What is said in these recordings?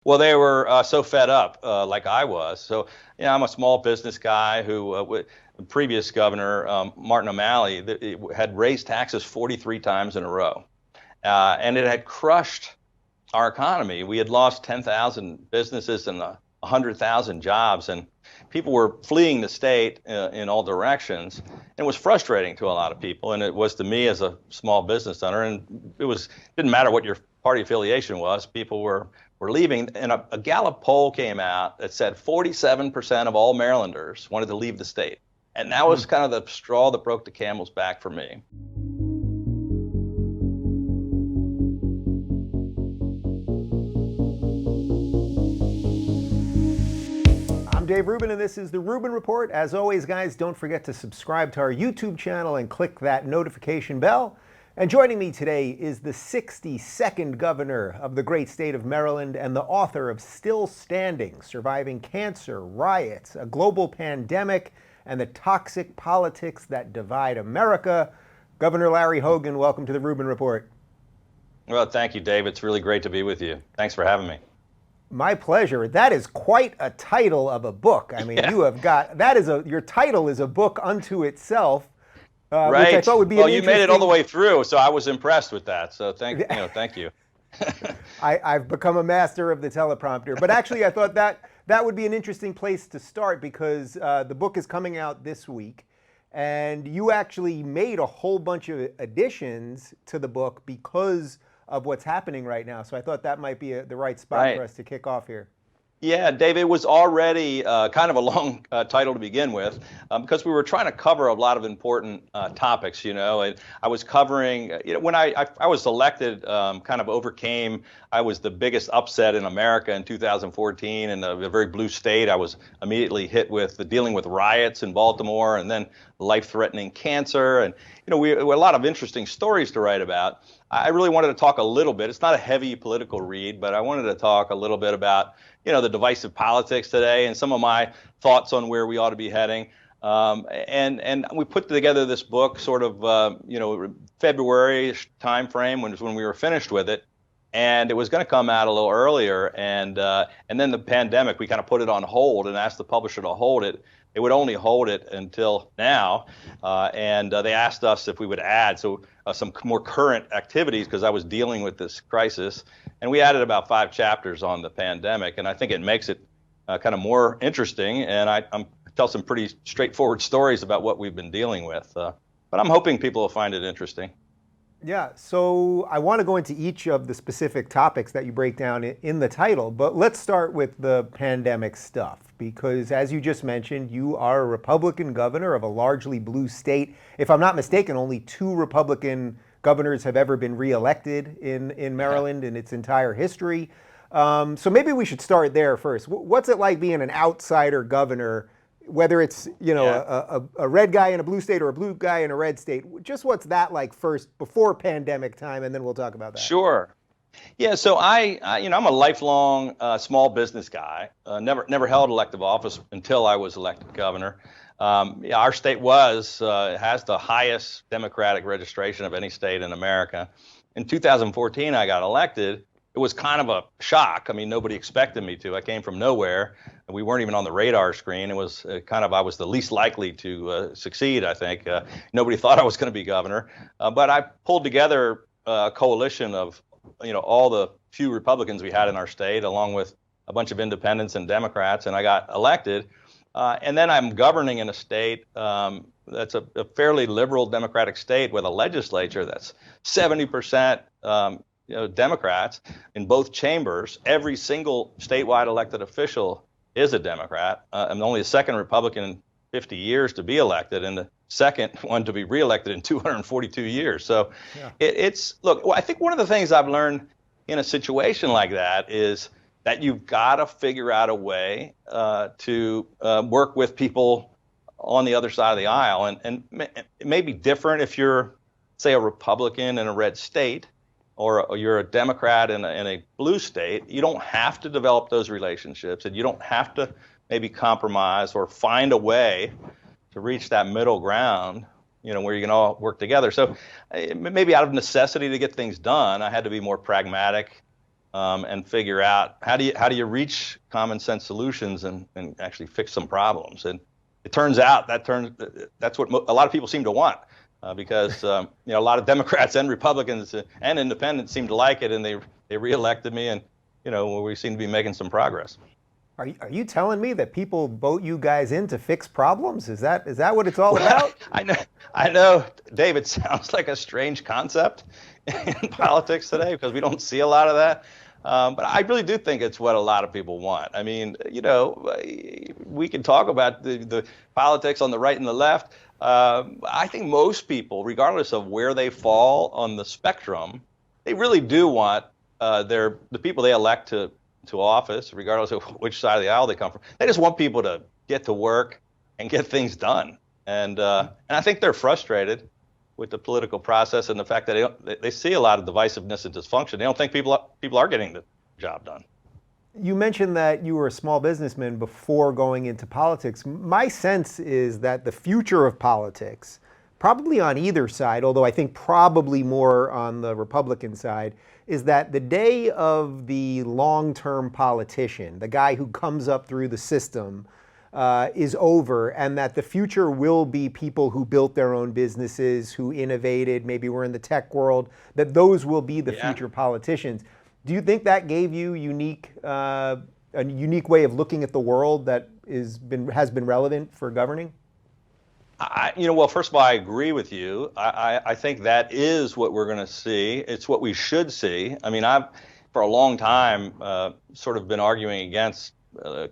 Well, they were so fed up, like I was. So, I'm a small business guy who, the previous governor, Martin O'Malley, had raised taxes 43 times in a row. And it had crushed our economy. We had lost 10,000 businesses and 100,000 jobs, and people were fleeing the state in all directions. And it was frustrating to a lot of people, and it was to me as a small business owner. And didn't matter what your party affiliation was. People were leaving, and a Gallup poll came out that said 47% of all Marylanders wanted to leave the state. And that was kind of the straw that broke the camel's back for me. I'm Dave Rubin, and this is the Rubin Report. As always, guys, don't forget to subscribe to our YouTube channel and click that notification bell. And joining me today is the 62nd governor of the great state of Maryland and the author of Still Standing: Surviving Cancer, Riots, a Global Pandemic, and the Toxic Politics That Divide America. Governor Larry Hogan, welcome to the Rubin Report. Well, thank you, Dave. It's really great to be with you. Thanks for having me. My pleasure. That is quite a title of a book. I mean, Yeah. You have got, your title is a book unto itself. Right. Which I thought would be well, an you made it all the way through, so I was impressed with that. So thank you. I've become a master of the teleprompter. But actually, I thought that would be an interesting place to start because the book is coming out this week. And you actually made a whole bunch of additions to the book because of what's happening right now. So I thought that might be the right spot for us to kick off here. Yeah, Dave, it was already kind of a long title to begin with because we were trying to cover a lot of important topics, and I was covering, when I was elected, kind of overcame, I was the biggest upset in America in 2014 in a very blue state. I was immediately hit with dealing with riots in Baltimore and then life-threatening cancer. And, we a lot of interesting stories to write about. I really wanted to talk a little bit. It's not a heavy political read, but I wanted to talk a little bit about the divisive politics today and some of my thoughts on where we ought to be heading. And we put together this book sort of, February time frame when we were finished with it. And it was going to come out a little earlier. And then the pandemic, we kind of put it on hold and asked the publisher to hold it. It would only hold it until now. And they asked us if we would add some more current activities because I was dealing with this crisis. And we added about 5 chapters on the pandemic. And I think it makes it kind of more interesting. And I tell some pretty straightforward stories about what we've been dealing with. But I'm hoping people will find it interesting. Yeah, so I want to go into each of the specific topics that you break down in the title, but let's start with the pandemic stuff because as you just mentioned, you are a Republican governor of a largely blue state. If I'm not mistaken, only 2 Republican governors have ever been reelected in Maryland in its entire history. So maybe we should start there first. What's it like being an outsider governor, whether it's a red guy in a blue state or a blue guy in a red state? Just what's that like first before pandemic time, and then we'll talk about that. Sure. Yeah, so I'm a lifelong small business guy. Never held elective office until I was elected governor. Our state has the highest Democratic registration of any state in America. In 2014, I got elected. It was kind of a shock. I mean, nobody expected me to. I came from nowhere. We weren't even on the radar screen. It was I was the least likely to succeed, I think. Nobody thought I was going to be governor. But I pulled together a coalition of, all the few Republicans we had in our state, along with a bunch of independents and Democrats, and I got elected. And then I'm governing in a state that's a fairly liberal Democratic state with a legislature that's 70% Democrats in both chambers. Every single statewide elected official is a Democrat. I'm only the second Republican in 50 years to be elected and the second one to be reelected in 242 years. So I think one of the things I've learned in a situation like that is that you've got to figure out a way to work with people on the other side of the aisle. And it may be different if you're, say, a Republican in a red state or you're a Democrat in a blue state. You don't have to develop those relationships, and you don't have to maybe compromise or find a way to reach that middle ground, where you can all work together. So maybe out of necessity to get things done, I had to be more pragmatic and figure out how do you reach common sense solutions and actually fix some problems. And it turns out that's what a lot of people seem to want, because a lot of Democrats and Republicans and independents seem to like it, and they reelected me, and we seem to be making some progress. Are you telling me that people vote you guys in to fix problems? Is that what it's all about? I know, Dave, it sounds like a strange concept in politics today because we don't see a lot of that. But I really do think it's what a lot of people want. I mean, we can talk about the politics on the right and the left. I think most people, regardless of where they fall on the spectrum, they really do want the people they elect to office, regardless of which side of the aisle they come from. They just want people to get to work and get things done. And I think they're frustrated with the political process and the fact that they see a lot of divisiveness and dysfunction. They don't think people are getting the job done. You mentioned that you were a small businessman before going into politics. My sense is that the future of politics, probably on either side, although I think probably more on the Republican side, is that the day of the long-term politician, the guy who comes up through the system, is over, and that the future will be people who built their own businesses, who innovated, maybe were in the tech world, that those will be the future politicians. Do you think that gave you a unique way of looking at the world that has been relevant for governing? Well, first of all, I agree with you. I think that is what we're going to see. It's what we should see. I mean, I've, for a long time, sort of been arguing against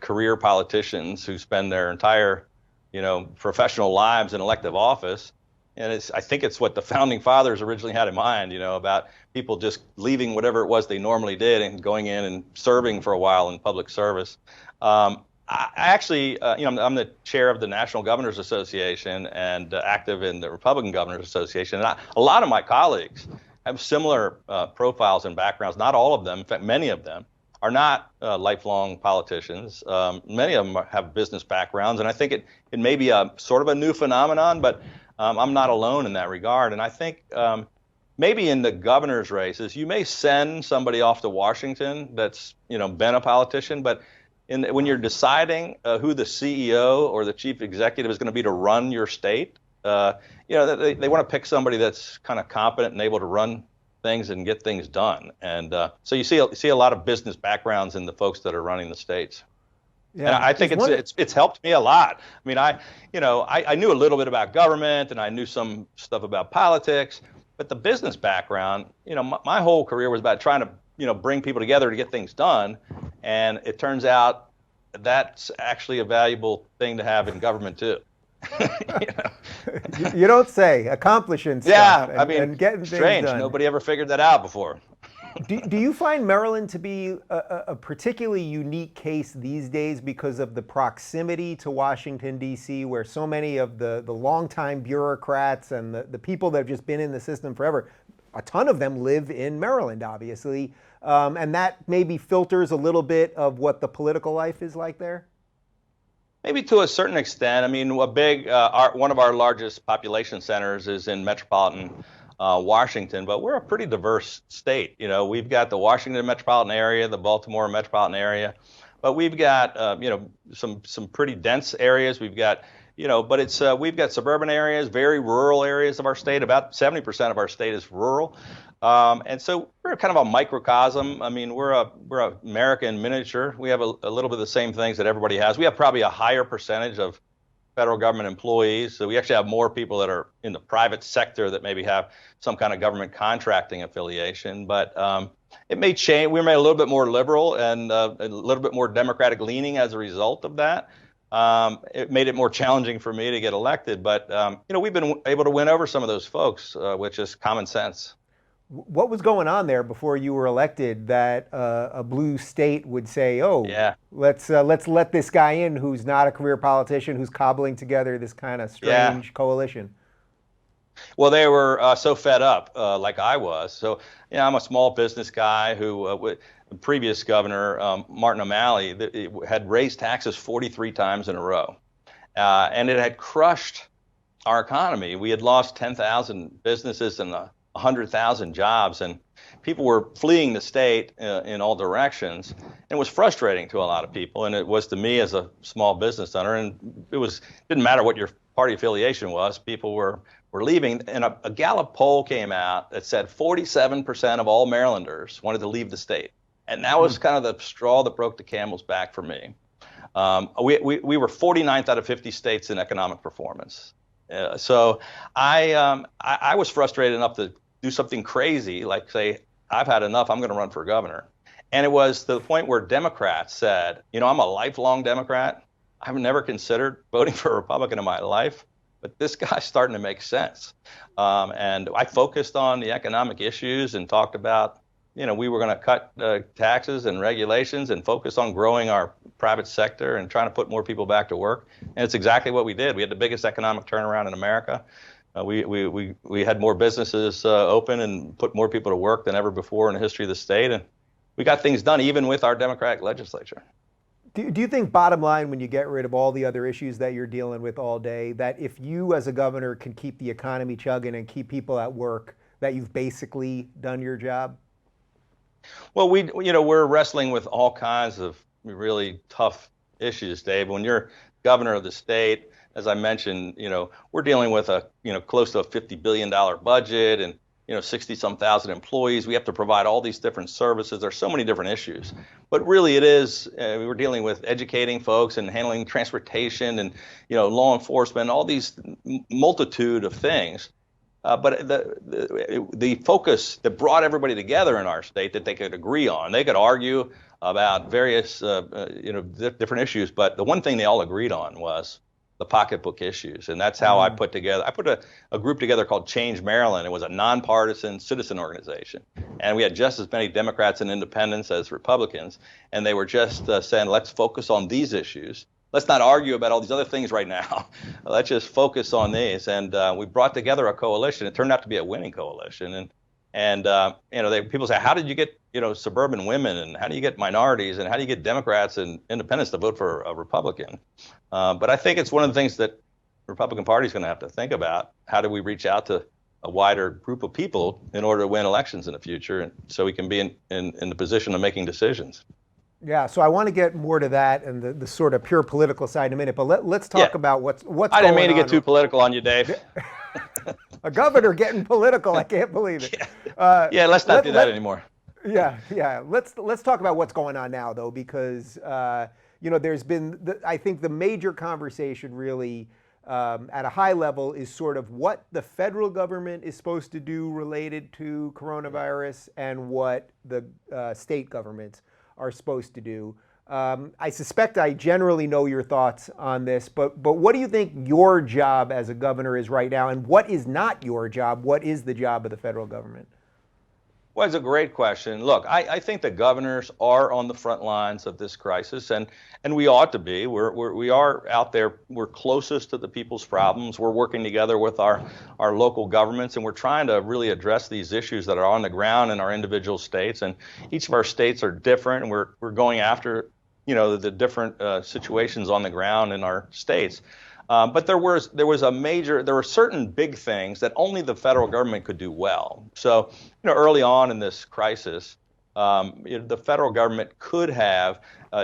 career politicians who spend their entire, professional lives in elective office. And I think it's what the founding fathers originally had in mind, about people just leaving whatever it was they normally did and going in and serving for a while in public service. I actually, I'm the chair of the National Governors Association and active in the Republican Governors Association. And a lot of my colleagues have similar profiles and backgrounds. Not all of them, in fact, many of them are not lifelong politicians. Many of them have business backgrounds. And I think it may be a sort of a new phenomenon, but I'm not alone in that regard. And I think maybe in the governor's races, you may send somebody off to Washington that's, been a politician, but when you're deciding who the CEO or the chief executive is going to be to run your state, they want to pick somebody that's kind of competent and able to run things and get things done. And so you see a lot of business backgrounds in the folks that are running the states. Yeah, and I think it's helped me a lot. I mean, I knew a little bit about government and I knew some stuff about politics, but the business background, my whole career was about trying to bring people together to get things done. And it turns out that's actually a valuable thing to have in government too. You don't say. Accomplishing stuff and getting strange. Things done. Nobody ever figured that out before. Do you find Maryland to be a particularly unique case these days because of the proximity to Washington, D.C., where so many of the longtime bureaucrats and the people that have just been in the system forever, a ton of them live in Maryland, obviously, and that maybe filters a little bit of what the political life is like there? Maybe to a certain extent. I mean, one of our largest population centers is in metropolitan Washington, but we're a pretty diverse state. We've got the Washington metropolitan area, the Baltimore metropolitan area, but we've got some pretty dense areas. We've got we've got suburban areas, very rural areas of our state. About 70% of our state is rural, and so we're kind of a microcosm. I mean, we're America in miniature. We have a little bit of the same things that everybody has. We have probably a higher percentage of federal government employees. So we actually have more people that are in the private sector that maybe have some kind of government contracting affiliation. But it may change. We're made a little bit more liberal and a little bit more Democratic leaning as a result of that. It made it more challenging for me to get elected. But, we've been able to win over some of those folks, which is common sense. What was going on there before you were elected that a blue state would say, let's let this guy in who's not a career politician, who's cobbling together this kind of strange coalition? Well, they were so fed up, like I was. So, I'm a small business guy who, the previous governor, Martin O'Malley, had raised taxes 43 times in a row. And it had crushed our economy. We had lost 10,000 businesses in the 100,000 jobs, and people were fleeing the state in all directions. And it was frustrating to a lot of people, and it was to me as a small business owner. And didn't matter what your party affiliation was. People were leaving, and a Gallup poll came out that said 47% of all Marylanders wanted to leave the state, and that was kind of the straw that broke the camel's back for me. We were 49th out of 50 states in economic performance. So I was frustrated enough to do something crazy, like say, I've had enough, I'm going to run for governor. And it was to the point where Democrats said, I'm a lifelong Democrat. I've never considered voting for a Republican in my life, but this guy's starting to make sense. And I focused on the economic issues and talked about, we were going to cut taxes and regulations and focus on growing our private sector and trying to put more people back to work. And it's exactly what we did. We had the biggest economic turnaround in America. We had more businesses open and put more people to work than ever before in the history of the state. And we got things done even with our Democratic legislature. Do you think, bottom line, when you get rid of all the other issues that you're dealing with all day, that if you as a governor can keep the economy chugging and keep people at work, that you've basically done your job? Well, we're wrestling with all kinds of really tough issues, Dave. When you're governor of the state, as I mentioned, we're dealing with close to a $50 billion budget and 60-some thousand employees. We have to provide all these different services. There's so many different issues. But really it is, we're dealing with educating folks and handling transportation and, law enforcement, all these multitude of things. But the focus that brought everybody together in our state that they could agree on, they could argue about various, different issues. But the one thing they all agreed on was the pocketbook issues. And that's how I put a group together called Change Maryland. It was a nonpartisan citizen organization. And we had just as many Democrats and independents as Republicans. And they were just saying, let's focus on these issues. Let's not argue about all these other things right now. Let's just focus on these. And we brought together a coalition. It turned out to be a winning coalition. And people say, how did you get suburban women, and how do you get minorities, and how do you get Democrats and independents to vote for a Republican? But I think it's one of the things that the Republican Party is going to have to think about. How do we reach out to a wider group of people in order to win elections in the future, and so we can be in the position of making decisions? Yeah, so I want to get more to that and the sort of pure political side in a minute, but let's talk about what's going on. I didn't mean to get too political on you, Dave. A governor getting political, I can't believe it. Let's not do that anymore. Yeah. Let's talk about what's going on now, though, because there's been, I think the major conversation really at a high level is sort of what the federal government is supposed to do related to coronavirus and what the state governments are supposed to do. I suspect I generally know your thoughts on this, but what do you think your job as a governor is right now, and what is not your job? What is the job of the federal government? Well, it's a great question. Look, I think the governors are on the front lines of this crisis, and we ought to be. We are out there. We're closest to the people's problems. We're working together with our local governments, and we're trying to really address these issues that are on the ground in our individual states. And each of our states are different, and we're going after the different situations on the ground in our states. But there were certain big things that only the federal government could do well. So, early on in this crisis, the federal government could have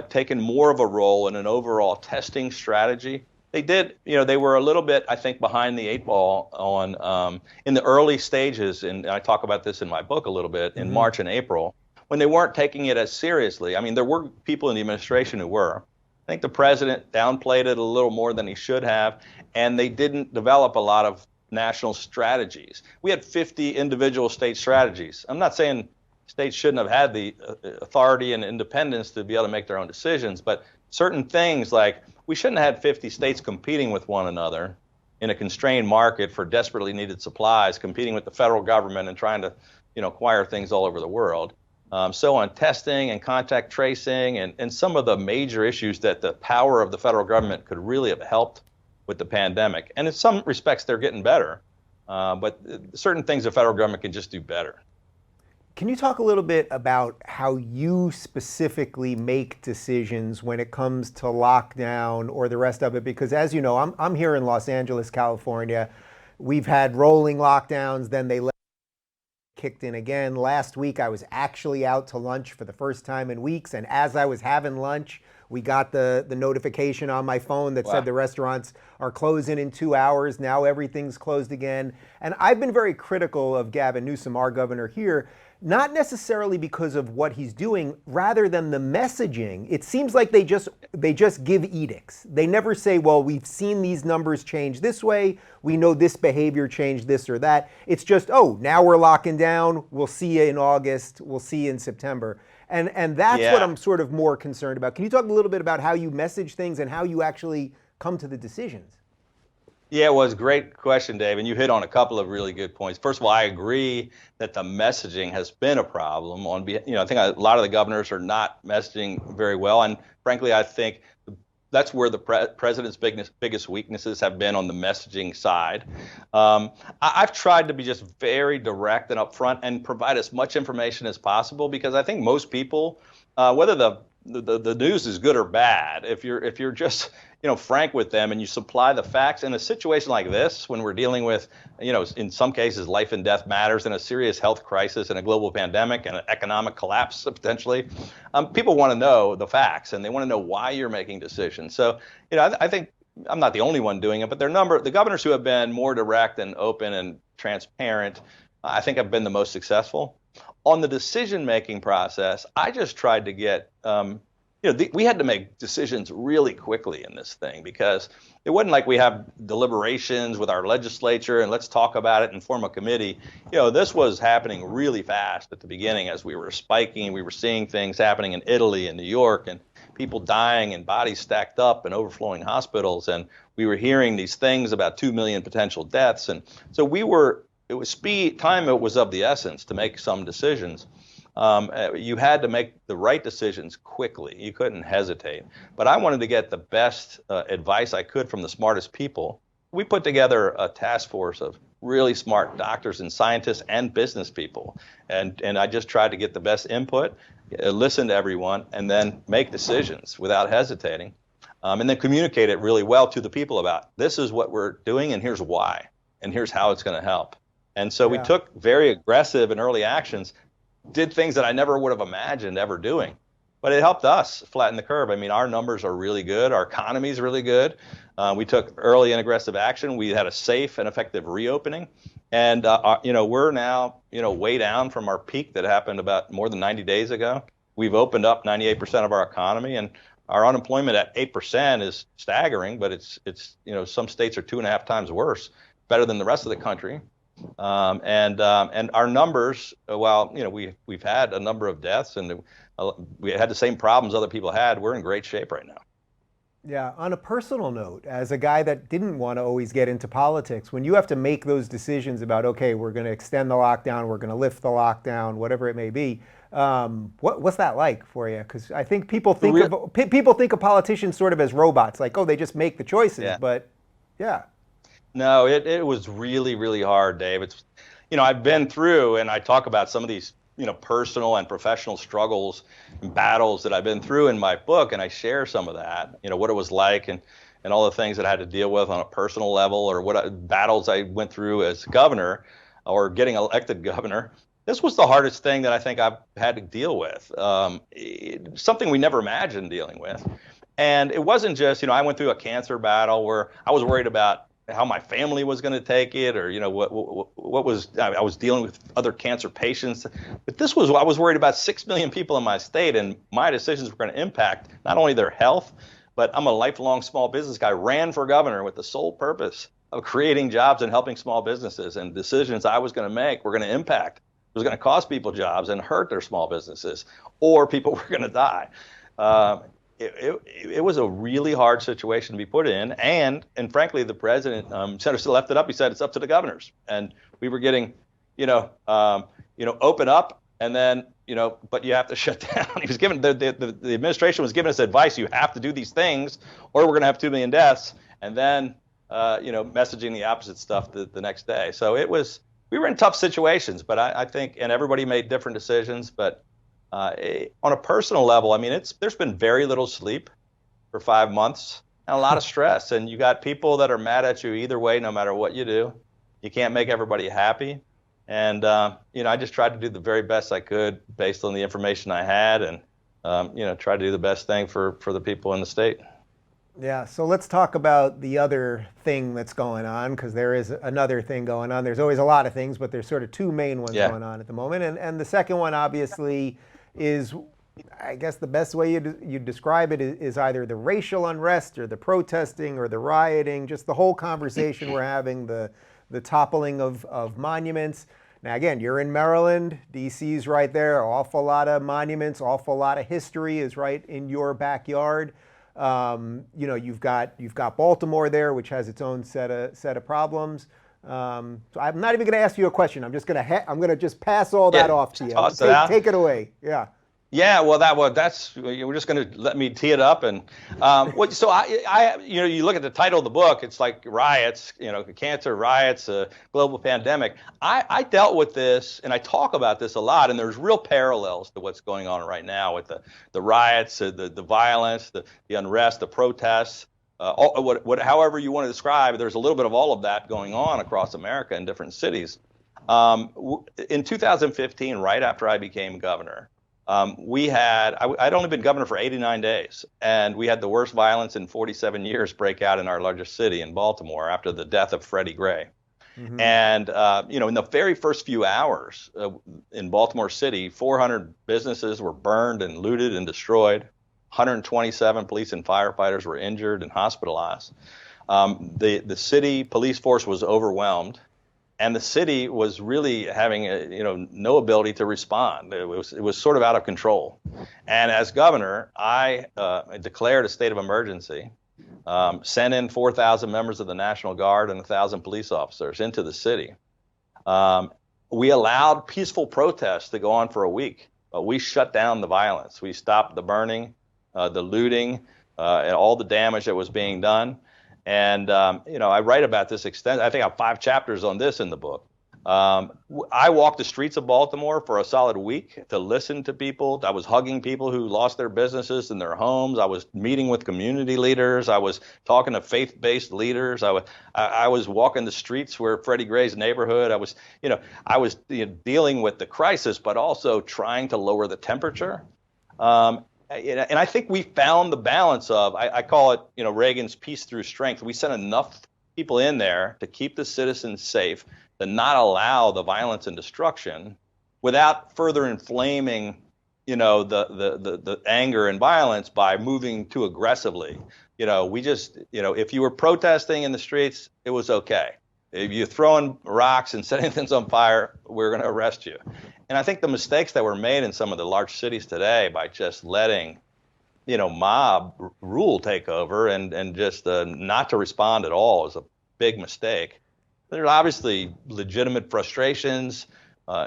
taken more of a role in an overall testing strategy. They did, they were a little bit, I think, behind the eight ball on in the early stages, and I talk about this in my book a little bit, in March and April, when they weren't taking it as seriously. I mean, there were people in the administration who were. I think the president downplayed it a little more than he should have, and they didn't develop a lot of national strategies. We had 50 individual state strategies. I'm not saying states shouldn't have had the authority and independence to be able to make their own decisions, but certain things like we shouldn't have had 50 states competing with one another in a constrained market for desperately needed supplies, competing with the federal government and trying to acquire things all over the world. So on testing and contact tracing and some of the major issues that the power of the federal government could really have helped with the pandemic. And in some respects, they're getting better. But certain things the federal government can just do better. Can you talk a little bit about how you specifically make decisions when it comes to lockdown or the rest of it? Because as you know, I'm here in Los Angeles, California. We've had rolling lockdowns, then they kicked in again. Last week, I was actually out to lunch for the first time in weeks. And as I was having lunch, we got the notification on my phone that said the restaurants are closing in 2 hours. Now everything's closed again. And I've been very critical of Gavin Newsom, our governor here, not necessarily because of what he's doing, rather than the messaging. It seems like they just give edicts. They never say, well, we've seen these numbers change this way. We know this behavior changed this or that. It's just, oh, now we're locking down. We'll see you in August. We'll see you in September. And that's what I'm sort of more concerned about. Can you talk a little bit about how you message things and how you actually come to the decisions? Yeah, it was a great question, Dave, and you hit on a couple of really good points. First of all, I agree that the messaging has been a problem. I think a lot of the governors are not messaging very well, and frankly, I think that's where the president's biggest weaknesses have been on the messaging side. I've tried to be just very direct and upfront and provide as much information as possible, because I think most people, whether the news is good or bad, if you're just frank with them and you supply the facts in a situation like this, when we're dealing with in some cases life and death matters, and a serious health crisis and a global pandemic and an economic collapse potentially, people want to know the facts and they want to know why you're making decisions. So I think I'm not the only one doing it, but the governors who have been more direct and open and transparent, I think have been the most successful. On the decision-making process, I just tried to get, we had to make decisions really quickly in this thing, because it wasn't like we have deliberations with our legislature and let's talk about it and form a committee. This was happening really fast at the beginning as we were spiking. We were seeing things happening in Italy and New York, and people dying and bodies stacked up and overflowing hospitals. And we were hearing these things about 2 million potential deaths. And so it was speed. Time was of the essence to make some decisions. You had to make the right decisions quickly. You couldn't hesitate. But I wanted to get the best advice I could from the smartest people. We put together a task force of really smart doctors and scientists and business people. And I just tried to get the best input, listen to everyone, and then make decisions without hesitating. And then communicate it really well to the people about, this is what we're doing and here's why, and here's how it's going to help. And so we took very aggressive and early actions, did things that I never would have imagined ever doing. But it helped us flatten the curve. I mean, our numbers are really good. Our economy is really good. We took early and aggressive action. We had a safe and effective reopening. And, we're now, way down from our peak that happened about more than 90 days ago. We've opened up 98% of our economy, and our unemployment at 8% is staggering, but it's some states are 2.5 times worse, better than the rest of the country. And our numbers, while we've had a number of deaths and we had the same problems other people had, we're in great shape right now. Yeah. On a personal note, as a guy that didn't want to always get into politics, when you have to make those decisions about, okay, we're going to extend the lockdown, we're going to lift the lockdown, whatever it may be, what's that like for you? Because I think people think of politicians sort of as robots, like, oh, they just make the choices, but yeah. No, it was really, really hard, Dave. It's, I've been through, and I talk about some of these, personal and professional struggles and battles that I've been through in my book, and I share some of that, what it was like and all the things that I had to deal with on a personal level, or battles I went through as governor or getting elected governor. This was the hardest thing that I think I've had to deal with, something we never imagined dealing with. And it wasn't just, I went through a cancer battle where I was worried about how my family was going to take it, or what was I was dealing with other cancer patients, but I was worried about 6 million people in my state, and my decisions were going to impact not only their health, but I'm a lifelong small business guy. Ran for governor with the sole purpose of creating jobs and helping small businesses, and decisions I was going to make were going to impact. It was going to cost people jobs and hurt their small businesses, or people were going to die. It was a really hard situation to be put in, and frankly, the president left it up. He said it's up to the governors, and we were getting, open up, and then but you have to shut down. He was given the administration was giving us advice: you have to do these things, or we're going to have 2 million deaths, and then messaging the opposite stuff the next day. So we were in tough situations, but I think, and everybody made different decisions, but. On a personal level, I mean, there's been very little sleep for 5 months and a lot of stress. And you got people that are mad at you either way, no matter what you do. You can't make everybody happy. And I just tried to do the very best I could based on the information I had, and try to do the best thing for the people in the state. Yeah, so let's talk about the other thing that's going on, because there is another thing going on. There's always a lot of things, but there's sort of two main ones Yeah. going on at the moment. And the second one, obviously, is, I guess the best way you describe it is either the racial unrest or the protesting or the rioting, just the whole conversation we're having, the toppling of monuments. Now, again, you're in Maryland, DC's right there, awful lot of monuments, awful lot of history is right in your backyard. You've got Baltimore there, which has its own set of problems. So I'm not even going to ask you a question. I'm gonna just pass all that off to you. Take it away. Yeah. Yeah, well, that's we're just going to let me tee it up, and so you look at the title of the book, it's like riots, cancer, riots, global pandemic. I dealt with this, and I talk about this a lot, and there's real parallels to what's going on right now with the riots, the violence, the unrest, the protests, however you want to describe. There's a little bit of all of that going on across America in different cities. In 2015, right after I became governor. I'd only been governor for 89 days, and we had the worst violence in 47 years break out in our largest city in Baltimore after the death of Freddie Gray. Mm-hmm. And, in the very first few hours in Baltimore City, 400 businesses were burned and looted and destroyed. 127 police and firefighters were injured and hospitalized. The city police force was overwhelmed. And the city was really having no ability to respond. It was sort of out of control. And as governor, I declared a state of emergency, sent in 4,000 members of the National Guard and 1,000 police officers into the city. We allowed peaceful protests to go on for a week. We shut down the violence. We stopped the burning, the looting, and all the damage that was being done. And, I write about this I think I have 5 chapters on this in the book. I walked the streets of Baltimore for a solid week to listen to people. I was hugging people who lost their businesses and their homes. I was meeting with community leaders. I was talking to faith-based leaders. I was walking the streets where Freddie Gray's neighborhood. I was dealing with the crisis, but also trying to lower the temperature. And I think we found the balance of, I call it, Reagan's peace through strength. We sent enough people in there to keep the citizens safe, to not allow the violence and destruction without further inflaming, the anger and violence by moving too aggressively. We just, if you were protesting in the streets, it was okay. If you're throwing rocks and setting things on fire, we're going to arrest you. And I think the mistakes that were made in some of the large cities today by just letting, mob rule take over and just not to respond at all is a big mistake. There are obviously legitimate frustrations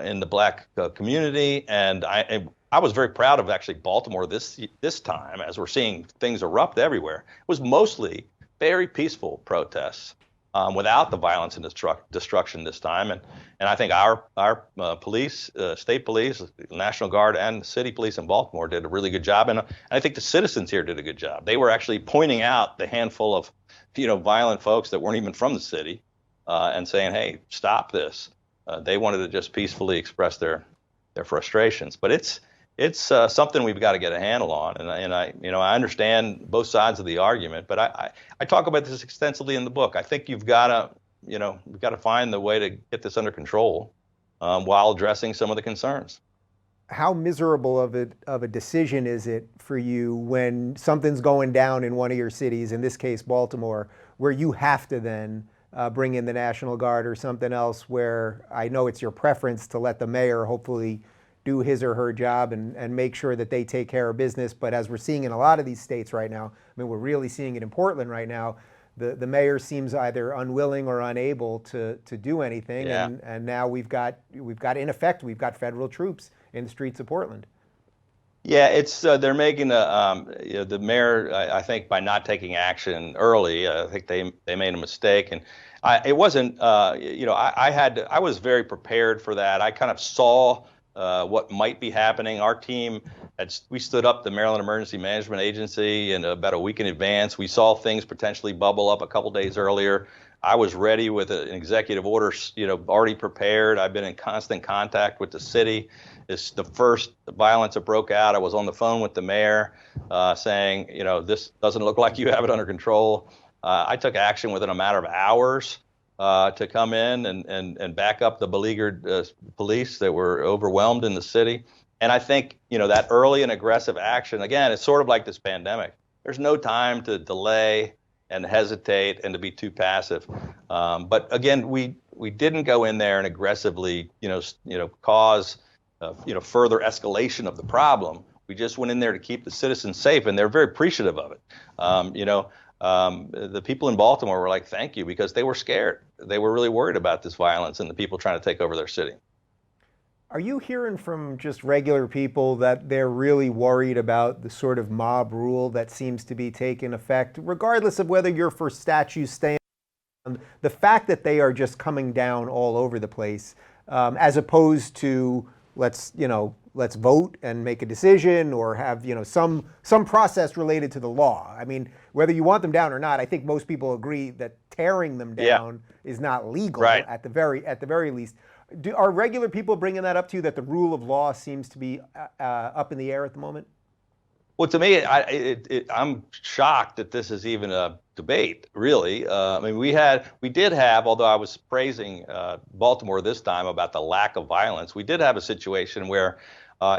in the Black community, and I was very proud of actually Baltimore this time, as we're seeing things erupt everywhere. It was mostly very peaceful protests. Without the violence and destruction this time. And I think our police, state police, National Guard, and city police in Baltimore did a really good job. And I think the citizens here did a good job. They were actually pointing out the handful of, violent folks that weren't even from the city and saying, hey, stop this. They wanted to just peacefully express their frustrations. But it's something we've got to get a handle on, and I understand both sides of the argument, but I talk about this extensively in the book. I think we've got to find the way to get this under control while addressing some of the concerns. How miserable of a decision is it for you when something's going down in one of your cities, in this case Baltimore, where you have to then bring in the National Guard or something else, where I know it's your preference to let the mayor hopefully do his or her job and make sure that they take care of business. But as we're seeing in a lot of these states right now, we're really seeing it in Portland right now, the mayor seems either unwilling or unable to do anything. Yeah. And now we've got in effect, we've got federal troops in the streets of Portland. Yeah, it's they're making the mayor, I think, by not taking action early, I think they made a mistake. And it wasn't, I was very prepared for that. I kind of saw what might be happening. Our team we stood up the Maryland Emergency Management Agency in about a week in advance. We saw things potentially bubble up a couple days earlier. I was ready with an executive order, already prepared. I've been in constant contact with the city. It's the first violence that broke out. I was on the phone with the mayor saying, this doesn't look like you have it under control. I took action within a matter of hours to come in and back up the beleaguered police that were overwhelmed in the city. And I think, that early and aggressive action, again, it's sort of like this pandemic. There's no time to delay and hesitate and to be too passive. But again, we didn't go in there and aggressively, cause, further escalation of the problem. We just went in there to keep the citizens safe, and they're very appreciative of it. The people in Baltimore were like, thank you, because they were scared. They were really worried about this violence and the people trying to take over their city. Are you hearing from just regular people that they're really worried about the sort of mob rule that seems to be taking effect, regardless of whether you're for statues staying? The fact that they are just coming down all over the place, as opposed to let's vote and make a decision or have some process related to the law. I mean, whether you want them down or not, I think most people agree that tearing them down is not legal, right, at the very least. Are regular people bringing that up to you, that the rule of law seems to be up in the air at the moment? Well, to me, I'm shocked that this is even a debate, really. I mean, we did have, although I was praising Baltimore this time about the lack of violence, we did have a situation where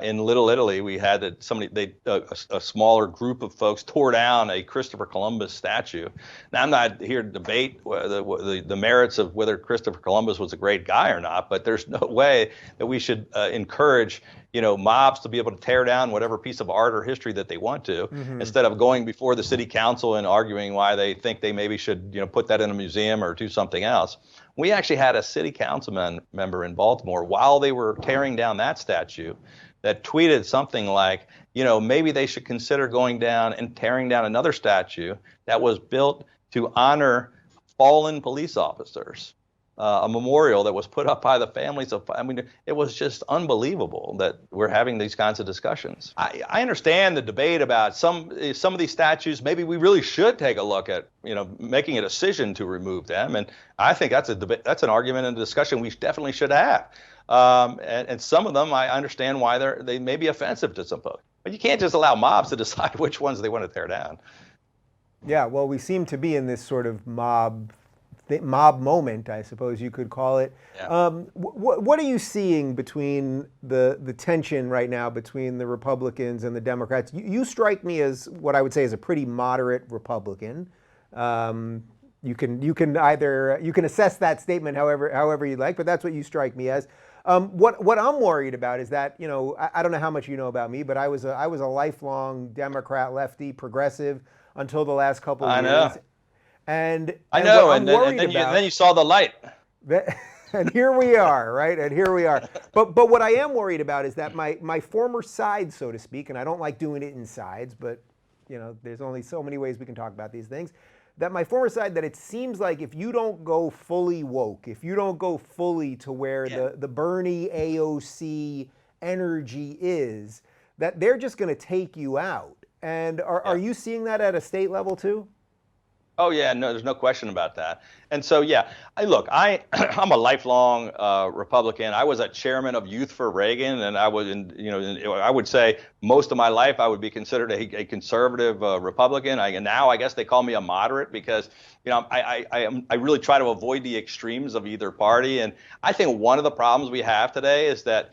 in Little Italy, we had a smaller group of folks tore down a Christopher Columbus statue. Now, I'm not here to debate the merits of whether Christopher Columbus was a great guy or not, but there's no way that we should encourage mobs to be able to tear down whatever piece of art or history that they want to, instead of going before the city council and arguing why they think they maybe should put that in a museum or do something else. We actually had a city councilman member in Baltimore, while they were tearing down that statue, that tweeted something like, maybe they should consider going down and tearing down another statue that was built to honor fallen police officers, a memorial that was put up by the families of, it was just unbelievable that we're having these kinds of discussions. I understand the debate about some of these statues. Maybe we really should take a look at, making a decision to remove them. And I think that's an argument and a discussion we definitely should have. And some of them, I understand why they may be offensive to some folks. But you can't just allow mobs to decide which ones they want to tear down. Yeah, well, we seem to be in this sort of mob moment, I suppose you could call it. Yeah. What are you seeing between the tension right now between the Republicans and the Democrats? You strike me as what I would say is a pretty moderate Republican. You can assess that statement however you like, but that's what you strike me as. What I'm worried about is that, I don't know how much you know about me, but I was a lifelong Democrat, lefty, progressive until the last couple of years. I know. And then you saw the light. And here we are, right? And here we are. But what I am worried about is that my former side, so to speak, and I don't like doing it in sides, but there's only so many ways we can talk about these things, that my former side, that it seems like if you don't go fully woke, if you don't go fully to where the Bernie AOC energy is, that they're just going to take you out. And are you seeing that at a state level too? Oh yeah, no, there's no question about that. And so I'm a lifelong Republican. I was a chairman of Youth for Reagan, and I was I would say most of my life I would be considered a conservative Republican. Now I guess they call me a moderate because I really try to avoid the extremes of either party. And I think one of the problems we have today is that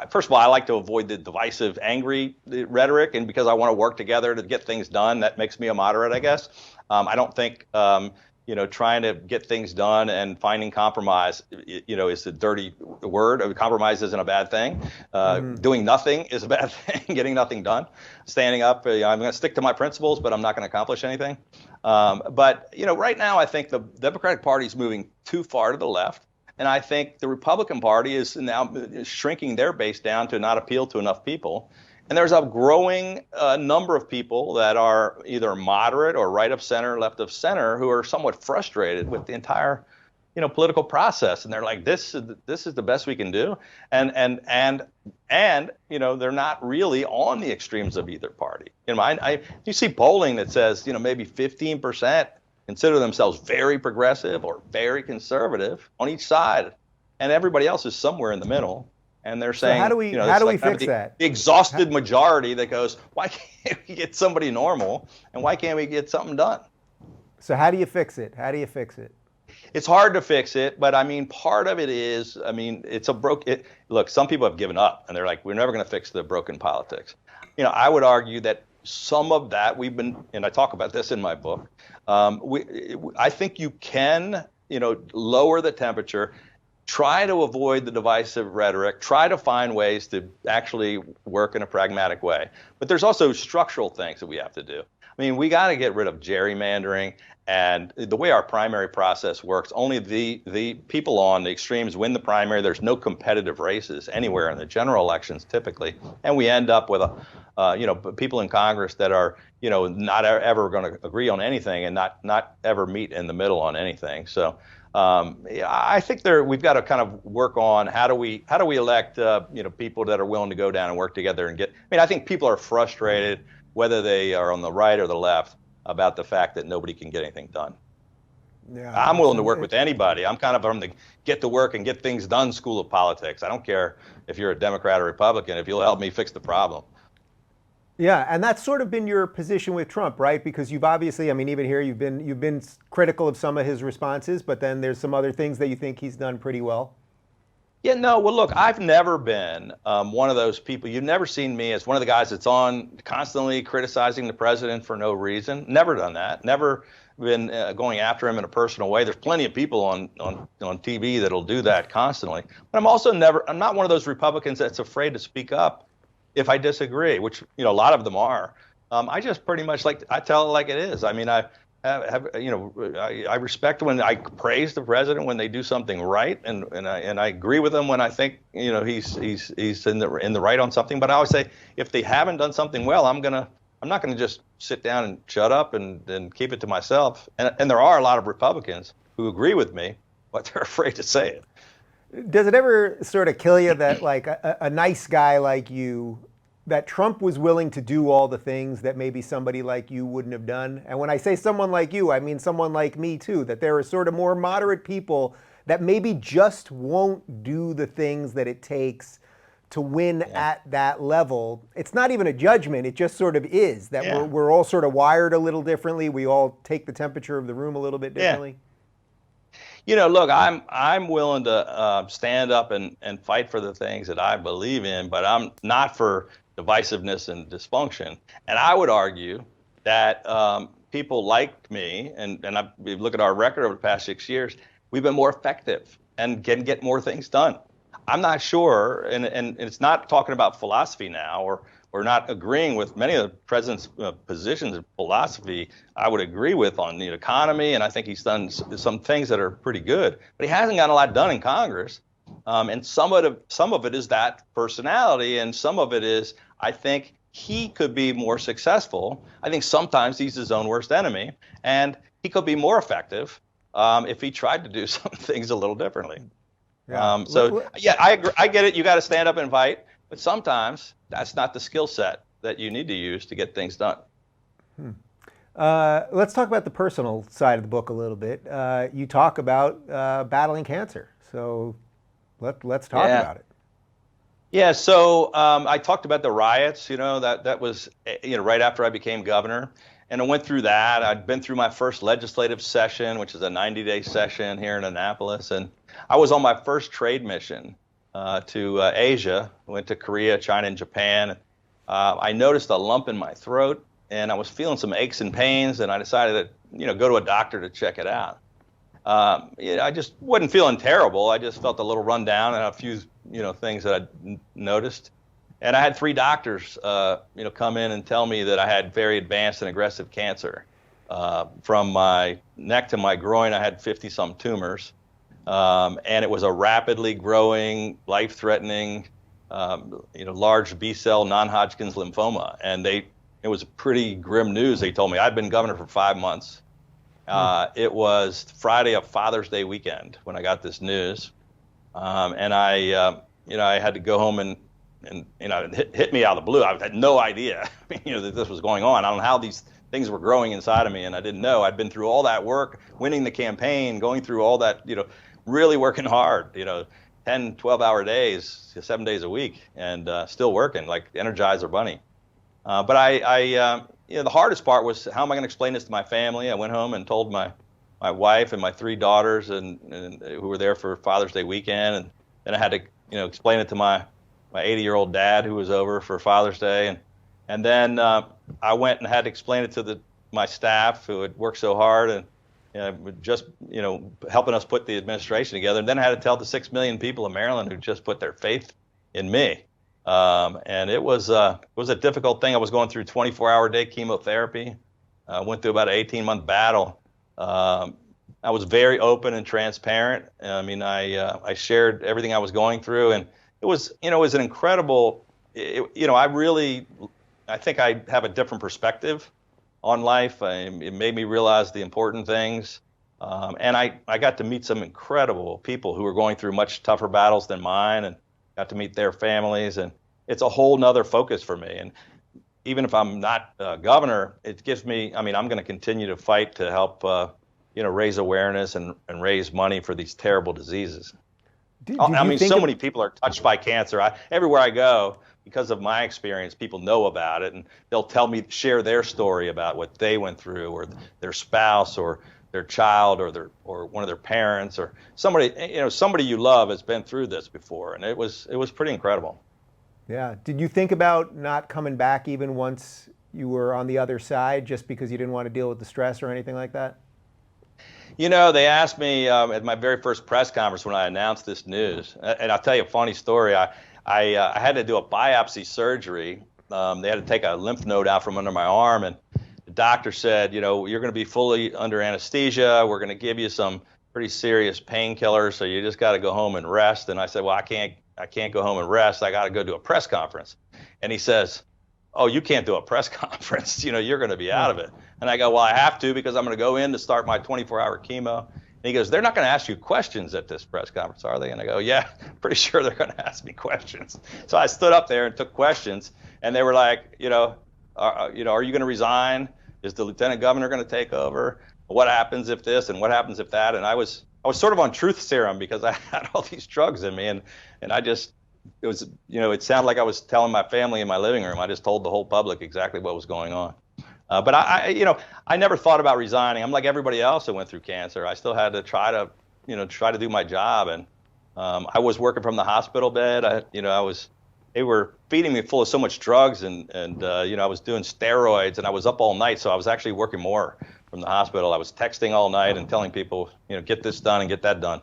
first of all, I like to avoid the divisive, angry rhetoric, and because I want to work together to get things done, that makes me a moderate, I guess. I don't think, trying to get things done and finding compromise, is a dirty word. Compromise isn't a bad thing. Doing nothing is a bad thing. Getting nothing done. Standing up, I'm going to stick to my principles, but I'm not going to accomplish anything. But right now, I think the Democratic Party is moving too far to the left. And I think the Republican Party is now shrinking their base down to not appeal to enough people. And there's a growing number of people that are either moderate or right of center, left of center, who are somewhat frustrated with the entire, political process, and they're like, this is the best we can do, and they're not really on the extremes of either party. You see polling that says maybe 15% consider themselves very progressive or very conservative on each side, and everybody else is somewhere in the middle. And they're saying, so how do we fix that? The exhausted majority that goes, why can't we get somebody normal, and why can't we get something done? So how do you fix it? It's hard to fix it, but part of it is, it's look, some people have given up, and they're like, we're never going to fix the broken politics. I would argue that some of that we've been, and I talk about this in my book. I think you can, lower the temperature, try to avoid the divisive rhetoric, try to find ways to actually work in a pragmatic way. But there's also structural things that we have to do. We got to get rid of gerrymandering, and the way our primary process works, only the people on the extremes win the primary. There's no competitive races anywhere in the general elections typically, and we end up with people in Congress that are not ever going to agree on anything and not ever meet in the middle on anything. So I think we've got to kind of work on how do we elect people that are willing to go down and work together and get. I think people are frustrated, whether they are on the right or the left, about the fact that nobody can get anything done. Yeah, I'm willing to work with anybody. I'm kind of from the get to work and get things done school of politics. I don't care if you're a Democrat or Republican, if you'll help me fix the problem. Yeah, and that's sort of been your position with Trump, right? Because you've obviously, even here you've been critical of some of his responses, but then there's some other things that you think he's done pretty well. Yeah, no, well, look, I've never been one of those people. You've never seen me as one of the guys that's on constantly criticizing the president for no reason. Never done that. Never been going after him in a personal way. There's plenty of people on TV that'll do that constantly. But I'm not one of those Republicans that's afraid to speak up if I disagree, which, a lot of them are. I just pretty much I tell it like it is. I respect when I praise the president when they do something right, and I agree with him when I think he's in the right on something. But I always say if they haven't done something well, I'm not gonna just sit down and shut up and keep it to myself. And there are a lot of Republicans who agree with me, but they're afraid to say it. Does it ever sort of kill you that a nice guy like you, that Trump was willing to do all the things that maybe somebody like you wouldn't have done? And when I say someone like you, I mean someone like me too, that there are sort of more moderate people that maybe just won't do the things that it takes to win at that level. It's not even a judgment, it just sort of is, that we're all sort of wired a little differently, we all take the temperature of the room a little bit differently. Look, I'm willing to stand up and fight for the things that I believe in, but I'm not for divisiveness and dysfunction. And I would argue that people like me, and we look at our record over the past 6 years, we've been more effective and can get more things done. I'm not sure, and it's not talking about philosophy now, or not agreeing with many of the president's positions and philosophy. I would agree with on the economy, and I think he's done some things that are pretty good, but he hasn't gotten a lot done in Congress. And some of it is that personality, and some of it is, I think he could be more successful. I think sometimes he's his own worst enemy, and he could be more effective if he tried to do some things a little differently. I agree. I get it. You got to stand up and fight, but sometimes that's not the skill set that you need to use to get things done. Let's talk about the personal side of the book a little bit. You talk about battling cancer, so let's talk about it. Yeah, so I talked about the riots. That was right after I became governor, and I went through that. I'd been through my first legislative session, which is a 90-day session here in Annapolis, and I was on my first trade mission to Asia. I went to Korea, China, and Japan. I noticed a lump in my throat, and I was feeling some aches and pains, and I decided to go to a doctor to check it out. I just wasn't feeling terrible. I just felt a little run down and a few things that I noticed. And I had 3 doctors come in and tell me that I had very advanced and aggressive cancer. From my neck to my groin, I had 50-some tumors. And it was a rapidly growing, life-threatening, large B-cell non-Hodgkin's lymphoma. And it was pretty grim news. They told me I'd been governor for 5 months. It was Friday of Father's Day weekend when I got this news, and I had to go home and it hit me out of the blue. I had no idea, that this was going on. I don't know how these things were growing inside of me, and I didn't know. I'd been through all that work, winning the campaign, going through all that, really working hard, 10, 12-hour days, 7 days a week, and still working like Energizer Bunny. But the hardest part was, how am I going to explain this to my family? I went home and told my wife and my 3 daughters and who were there for Father's Day weekend, and then I had to explain it to my 80-year-old dad who was over for Father's Day, and then I went and had to explain it to my staff who had worked so hard and just helping us put the administration together, and then I had to tell the 6 million people in Maryland who just put their faith in me. And it was a difficult thing. I was going through 24-hour-day chemotherapy. I went through about an 18-month battle. I was very open and transparent. I shared everything I was going through, and it was an incredible. I think I have a different perspective on life. It made me realize the important things, and I got to meet some incredible people who were going through much tougher battles than mine, and got to meet their families, and it's a whole nother focus for me. And even if I'm not governor, it gives me, I'm going to continue to fight to help, raise awareness and raise money for these terrible diseases. So many people are touched by cancer. Everywhere I go, because of my experience, people know about it, and they'll share their story about what they went through, or their spouse, or their child, or one of their parents, or somebody you love has been through this before, and it was pretty incredible. Yeah. Did you think about not coming back even once you were on the other side, just because you didn't want to deal with the stress or anything like that? They asked me at my very first press conference when I announced this news, and I'll tell you a funny story. I had to do a biopsy surgery. They had to take a lymph node out from under my arm, and the doctor said, you're going to be fully under anesthesia. We're going to give you some pretty serious painkillers, so you just got to go home and rest. And I said, well, I can't go home and rest. I got to go do a press conference. And he says, oh, you can't do a press conference. You're going to be out of it. And I go, well, I have to, because I'm going to go in to start my 24-hour chemo. And he goes, they're not going to ask you questions at this press conference, are they? And I go, yeah, pretty sure they're going to ask me questions. So I stood up there and took questions, and they were like, are you going to resign? Is the lieutenant governor going to take over? What happens if this, and what happens if that? And I was sort of on truth serum, because I had all these drugs in me, and it sounded like I was telling my family in my living room. I just told the whole public exactly what was going on. But I never thought about resigning. I'm like everybody else that went through cancer. I still had to try to do my job, and I was working from the hospital bed. They were feeding me full of so much drugs, and I was doing steroids, and I was up all night, so I was actually working more from the hospital. I was texting all night and telling people, get this done and get that done.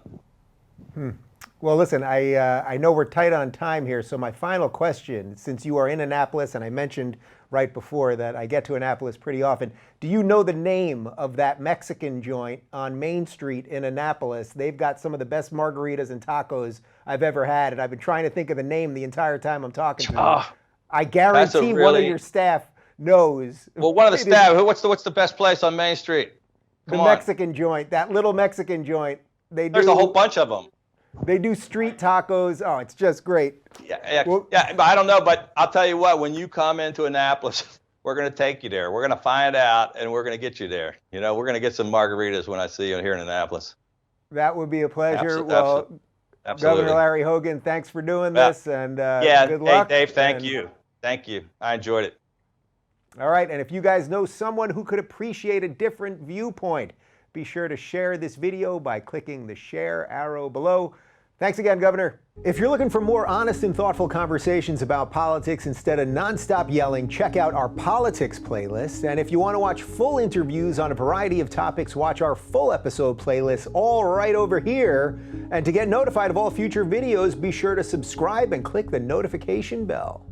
Well, listen, I know we're tight on time here, so my final question, since you are in Annapolis, and I mentioned right before that I get to Annapolis pretty often, do you know the name of that Mexican joint on Main Street in Annapolis? They've got some of the best margaritas and tacos I've ever had, and I've been trying to think of the name the entire time I'm talking to you. I guarantee one of your staff knows. Well, one of the staff, what's the best place on Main Street? The Mexican joint, that little Mexican joint. There's a whole bunch of them. They do street tacos. Oh, it's just great. Yeah, but I don't know, but I'll tell you what, when you come into Annapolis, we're going to take you there. We're going to find out, and we're going to get you there. We're going to get some margaritas when I see you here in Annapolis. That would be a pleasure. Absolutely. Governor Larry Hogan, thanks for doing this, and good luck. Hey, Dave, thank you. Thank you. I enjoyed it. All right, and if you guys know someone who could appreciate a different viewpoint, be sure to share this video by clicking the share arrow below. Thanks again, Governor. If you're looking for more honest and thoughtful conversations about politics instead of nonstop yelling, check out our politics playlist. And if you want to watch full interviews on a variety of topics, watch our full episode playlist all right over here. And to get notified of all future videos, be sure to subscribe and click the notification bell.